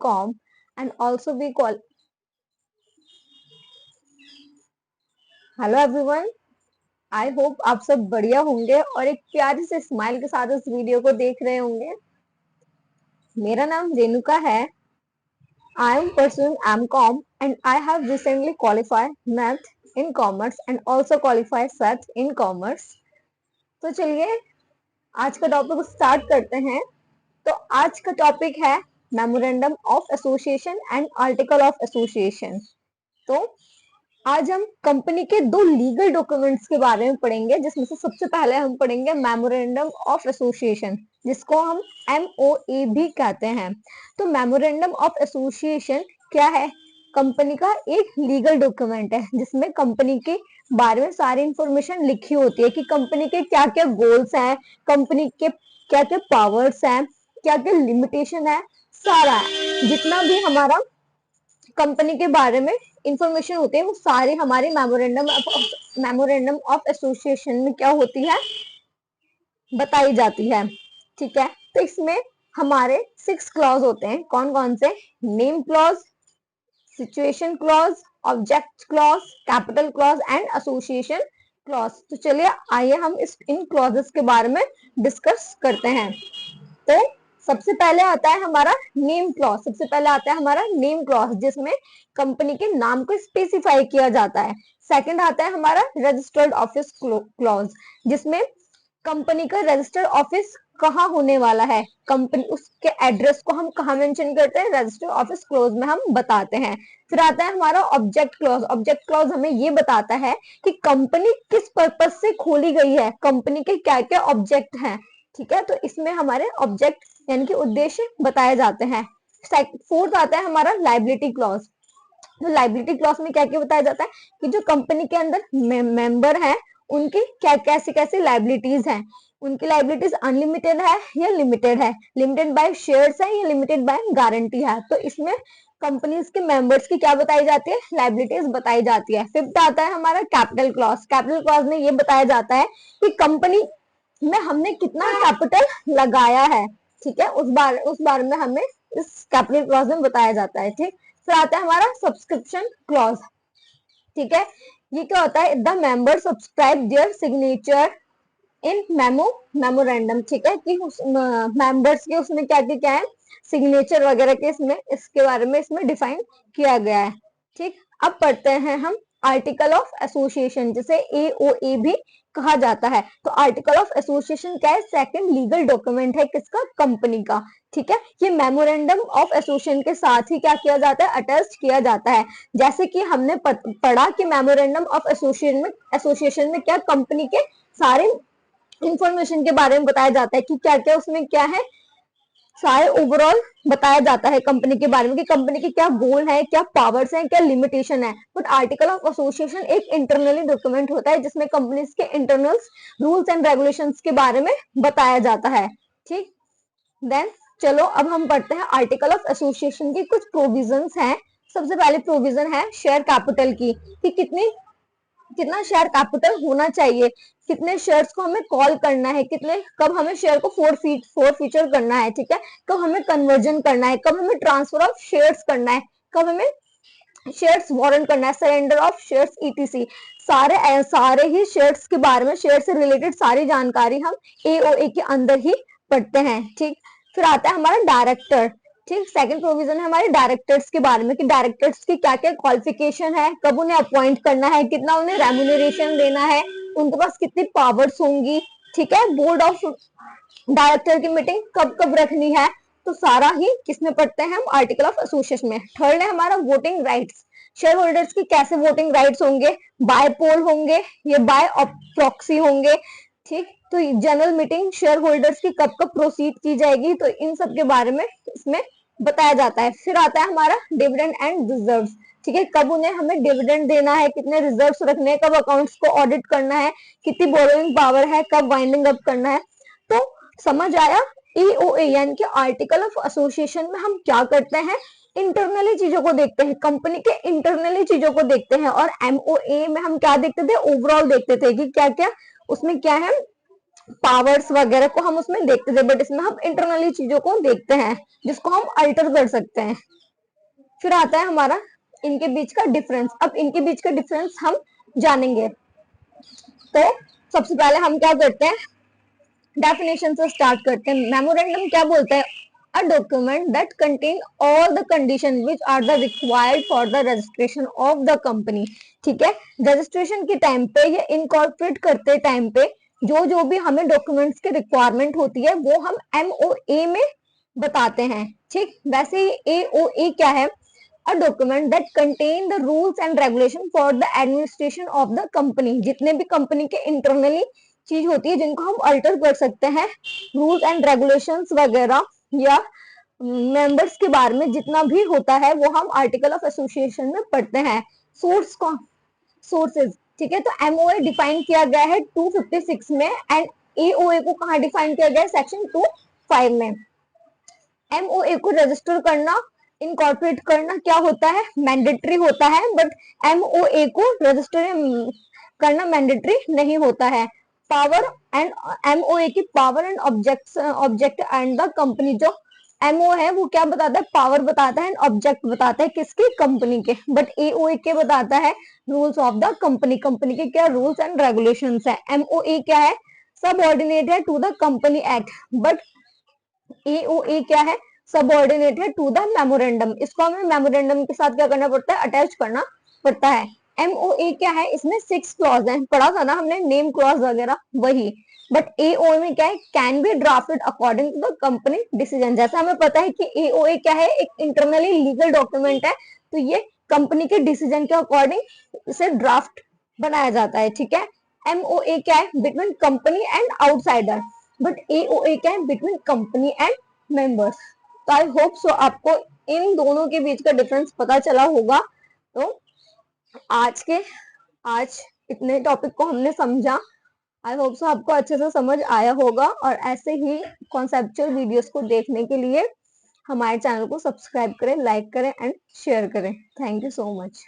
com and also we call hello everyone. I hope आप सब बढ़िया होंगे और एक प्यारी से स्माइल के साथ इस वीडियो को देख रहे होंगे। मेरा नाम रेणुका है। I am pursuing MCom and I have recently qualified math in commerce and also qualified such in commerce. तो चलिए आज का टॉपिक स्टार्ट करते हैं। तो आज का टॉपिक है memorandum of association and article of association. तो आज हम कंपनी के दो लीगल डॉक्यूमेंट्स के बारे में पढ़ेंगे, जिसमें से सबसे पहले हम पढ़ेंगे मेमोरेंडम ऑफ एसोसिएशन, जिसको हम MOA भी कहते हैं। तो मेमोरेंडम ऑफ एसोसिएशन क्या है? कंपनी का एक लीगल डॉक्यूमेंट है जिसमें कंपनी के बारे में सारी इंफॉर्मेशन लिखी होती है कि कंपनी के क्या क्या गोल्स हैं, कंपनी के क्या क्या पावर्स हैं, क्या क्या लिमिटेशन है, सारा जितना भी हमारा कंपनी के बारे में इंफॉर्मेशन होती है वो सारी हमारे मेमोरेंडम ऑफ एसोसिएशन में क्या होती है, बताई जाती है। ठीक है, तो इसमें हमारे 6 क्लॉज होते हैं। कौन कौन से? Name clause, situation clause, object clause, capital clause and association clause. तो चलिए आइए हम इन क्लॉजेस के बारे में डिस्कस करते हैं। तो सबसे पहले आता है हमारा नेम क्लॉज, जिसमें कंपनी के नाम को स्पेसिफाई किया जाता है। सेकंड आता है हमारा रजिस्टर्ड ऑफिस क्लॉज, जिसमें कंपनी का रजिस्टर्ड ऑफिस कहाँ होने वाला है, कंपनी उसके एड्रेस को हम कहाँ मेंशन करते हैं, रजिस्टर्ड ऑफिस क्लॉज में हम बताते हैं। फिर आता है हमारा ऑब्जेक्ट क्लॉज हमें ये बताता है कि कंपनी किस पर्पज से खोली गई है, कंपनी के क्या क्या ऑब्जेक्ट हैं। ठीक है, तो इसमें हमारे ऑब्जेक्ट यानी कि उद्देश्य बताए जाते हैं। फोर्थ आता है हमारा लाइबिलिटी क्लॉज। तो लाइबिलिटी क्लॉज में क्या क्या बताया जाता है कि जो कंपनी के अंदर मेंबर हैं उनकी क्या कैसी कैसी लाइबिलिटीज हैं, उनकी लाइबिलिटीज अनलिमिटेड है या लिमिटेड है, लिमिटेड बाय शेयर्स है या लिमिटेड बाय गारंटी है। तो इसमें कंपनीज के मेंबर्स की क्या बताई जाती है, लाइबिलिटीज बताई जाती है। फिफ्थ आता है हमारा कैपिटल क्लॉज में ये बताया जाता है कि कंपनी में हमने कितना कैपिटल लगाया है। ठीक है, उस बारे में हमें इस कैपिटल क्लॉज में बताया जाता है। ठीक, फिर आता है हमारा सब्सक्रिप्शन क्लॉज। ठीक है, ये क्या होता है, the member subscribe there signature in memorandum. ठीक है, कि मेंबर्स के उसमें क्या क्या है, सिग्नेचर वगैरह के इसमें इसके बारे में इसमें डिफाइन किया गया है। ठीक, अब पढ़ते हैं हम आर्टिकल ऑफ एसोसिएशन, जिसे AOA भी कहा जाता है। तो आर्टिकल ऑफ एसोसिएशन क्या है? सेकंड लीगल डॉक्यूमेंट है किसका? कंपनी का। ठीक है, ये मेमोरेंडम ऑफ एसोसिएशन के साथ ही क्या किया जाता है, अटैच किया जाता है। जैसे कि हमने पढ़ा कि मेमोरेंडम ऑफ एसोसिएशन में क्या कंपनी के सारे इंफॉर्मेशन के बारे में बताया जाता है कि क्या क्या उसमें क्या है, सारे ओवरऑल बताया जाता है कंपनी के बारे में कि कंपनी के क्या गोल है, क्या पावर्स हैं, क्या लिमिटेशन है। बट आर्टिकल ऑफ एसोसिएशन एक इंटरनली डॉक्यूमेंट होता है जिसमें कंपनीज के इंटरनल रूल्स एंड रेगुलेशंस के बारे में बताया जाता है। ठीक, देन चलो अब हम पढ़ते हैं आर्टिकल ऑफ एसोसिएशन की कुछ प्रोविजंस हैं। सबसे पहले प्रोविजन है शेयर कैपिटल की, कि कितना शेयर कैपिटल होना चाहिए, कितने शेयर्स को हमें कॉल करना है, कितने कब हमें शेयर को फीचर करना है। ठीक है, कब हमें कन्वर्जन करना है, कब हमें ट्रांसफर ऑफ शेयर्स करना है, कब हमें शेयर्स वारंट करना है, सरेंडर ऑफ शेयर्स ETC। सारे ही शेयर्स के बारे में, शेयर से रिलेटेड सारी जानकारी हम AOA के अंदर ही पढ़ते हैं। ठीक, फिर आता है हमारा डायरेक्टर। ठीक, सेकंड प्रोविजन है हमारे डायरेक्टर्स के बारे में कि डायरेक्टर्स की क्या क्या क्वालिफिकेशन है, कब उन्हें अपॉइंट करना है, कितना उन्हें रेम्यूनरेशन देना है, उनके पास कितनी पावर्स होंगी। ठीक है, बोर्ड ऑफ डायरेक्टर की मीटिंग कब कब रखनी है। तो सारा ही किसमें पढ़ते हैं हम, आर्टिकल ऑफ एसोसिएशन में। थर्ड है हमारा वोटिंग राइट्स। शेयर होल्डर्स की कैसे वोटिंग राइट्स होंगे, बाय पोल होंगे या बाय प्रॉक्सी होंगे। ठीक, तो जनरल मीटिंग शेयर होल्डर्स की कब कब प्रोसीड की जाएगी, तो इन सब के बारे में इसमें बताया जाता है। फिर आता है हमारा डिविडेंड एंड रिजर्व। ठीक है, कब उन्हें हमें डिविडेंड देना है, कितने रिजर्व्स रखने हैं, कब अकाउंट्स को ऑडिट करना है, कितनी बोरोइंग पावर है, कब वाइंडिंग अप करना है। तो समझ आया, EOA यानी कि आर्टिकल ऑफ एसोसिएशन में हम क्या करते हैं, इंटरनली चीजों को देखते हैं, कंपनी के इंटरनली चीजों को देखते हैं। और MOA में हम क्या देखते थे, ओवरऑल देखते थे कि क्या क्या उसमें क्या है, पावर्स वगैरह को हम उसमें देखते थे, बट इसमें हम इंटरनली चीजों को देखते हैं जिसको हम अल्टर कर सकते हैं। फिर आता है हमारा इनके बीच का डिफरेंस। अब इनके बीच का डिफरेंस हम जानेंगे। तो सबसे पहले हम क्या करते हैं, डेफिनेशन से स्टार्ट करते हैं। मेमोरेंडम क्या बोलता है, a document that contain all the condition which are the required for the registration of the company. ठीक है, रजिस्ट्रेशन के टाइम पे या इनकॉर्पोरेट करते टाइम पे जो भी हमें डॉक्यूमेंट्स की रिक्वायरमेंट होती है वो हम एमओए में बताते हैं। ठीक, वैसे ही एओए क्या है, a document that contain the rules and regulation for the administration of the company। जितने भी कंपनी के इंटरनली चीज होती है जिनको हम अल्टर कर सकते हैं, रूल्स एंड रेगुलेशंस वगैरह या मेंबर्स के बारे में जितना भी होता है वो हम आर्टिकल ऑफ एसोसिएशन में पढ़ते हैं। सोर्स कौन, सोर्सेज। ठीक है, तो एमओए डिफाइन किया गया है 256 में एंड एओए को कहाँ डिफाइन किया गया है, सेक्शन 25 में। एमओए को रजिस्टर करना, इनकॉर्पोरेट करना क्या होता है, मैंडेटरी होता है, बट एमओए को रजिस्टर करना मैंडेटरी नहीं होता है। पावर एंड एमओए की power and object and the company, जो एमओ है वो क्या बताता है, पावर बताता है, ऑब्जेक्ट बताता है किसकी, कंपनी के। बट एओए के बताता है rules of the company, company के क्या रूल्स एंड रेगुलेशंस है। एमओए क्या है, सबऑर्डिनेट है to the company act, but AOA क्या है, सबऑर्डिनेट है टू द मेमोरेंडम। इसको हमें मेमोरेंडम के साथ क्या करना पड़ता है, अटैच करना पड़ता है। एमओए क्या है, इसमें 6 क्लॉज है, पढ़ा था ना हमने नेम क्लॉज वगैरह, वही। बट एओए में क्या है, can be drafted according to the company decision. जैसा हमें पता है कि एओए क्या है, एक इंटरनली लीगल डॉक्यूमेंट है, तो ये कंपनी के डिसीजन के अकॉर्डिंग इसे ड्राफ्ट बनाया जाता है। ठीक है, एमओए क्या है, between company and outsider, but AOA क्या है, बिटवीन कंपनी एंड मेंबर्स। तो आई होप सो आपको इन दोनों के बीच का डिफरेंस पता चला होगा। तो आज इतने टॉपिक को हमने समझा। आई होप सो आपको अच्छे से समझ आया होगा, और ऐसे ही कॉन्सेप्चुअल वीडियोस को देखने के लिए हमारे चैनल को सब्सक्राइब करें, लाइक करें एंड शेयर करें। Thank you so much.